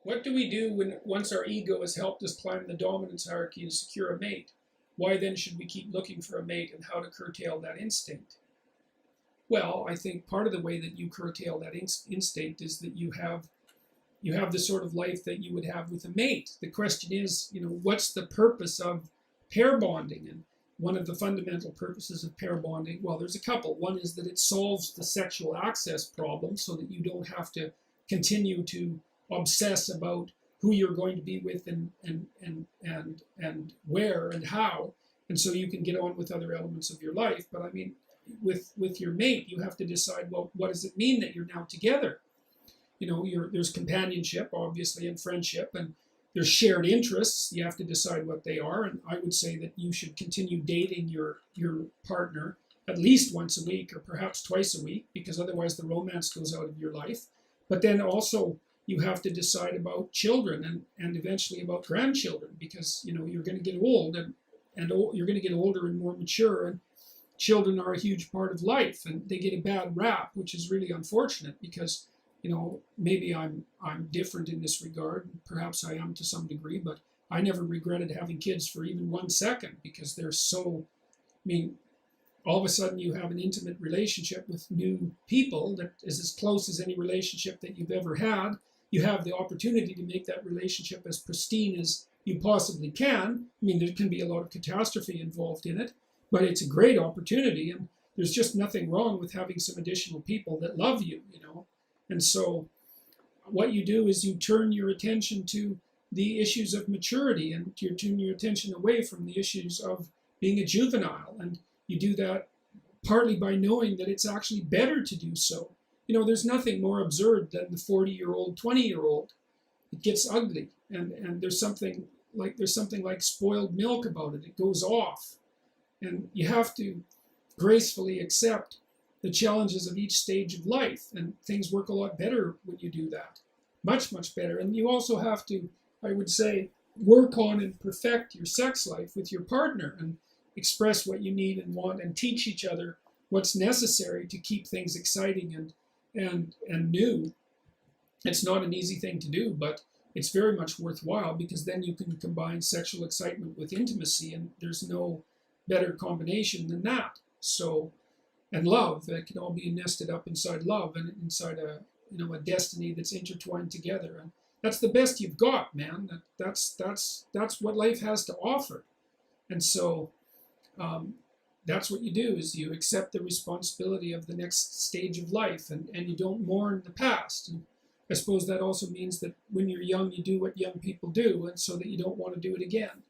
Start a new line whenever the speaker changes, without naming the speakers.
What do we do when once our ego has helped us climb the dominance hierarchy and secure a mate? Why then should we keep looking for a mate, and how to curtail that instinct? Well, I think part of the way that you curtail that instinct is that you have the sort of life that you would have with a mate. The question is, what's the purpose of pair bonding? And one of the fundamental purposes of pair bonding, well, there's a couple. One is that it solves the sexual access problem so that you don't have to continue to obsess about who you're going to be with and where and how, and so you can get on with other elements of your life. But I mean, with your mate, you have to decide, well, what does it mean that you're now together? There's companionship, obviously, and friendship, and there's shared interests. You have to decide what they are, and I would say that you should continue dating your partner at least once a week or perhaps twice a week, because otherwise the romance goes out of your life. But then also you have to decide about children and eventually about grandchildren, because you're going to get old and you're going to get older and more mature, and children are a huge part of life, and they get a bad rap, which is really unfortunate because maybe I'm different in this regard. Perhaps I am to some degree, but I never regretted having kids for even 1 second, because they're so, all of a sudden you have an intimate relationship with new people that is as close as any relationship that you've ever had. You have the opportunity to make that relationship as pristine as you possibly can. There can be a lot of catastrophe involved in it, but it's a great opportunity, and there's just nothing wrong with having some additional people that love you, And so what you do is you turn your attention to the issues of maturity, and you turn your attention away from the issues of being a juvenile. And you do that partly by knowing that it's actually better to do so. There's nothing more absurd than the 40-year-old, 20-year-old. It gets ugly, and there's something like spoiled milk about it. It goes off. And you have to gracefully accept the challenges of each stage of life, and things work a lot better when you do that. Much, much better. And you also have to, I would say, work on and perfect your sex life with your partner, and express what you need and want, and teach each other what's necessary to keep things exciting and new. It's not an easy thing to do, but it's very much worthwhile, because then you can combine sexual excitement with intimacy, and there's no better combination than that. So, and love, that can all be nested up inside love and inside a destiny that's intertwined together. And that's the best you've got, man. That's what life has to offer. And so that's what you do, is you accept the responsibility of the next stage of life, and you don't mourn the past. And I suppose that also means that when you're young, you do what young people do, and so that you don't want to do it again.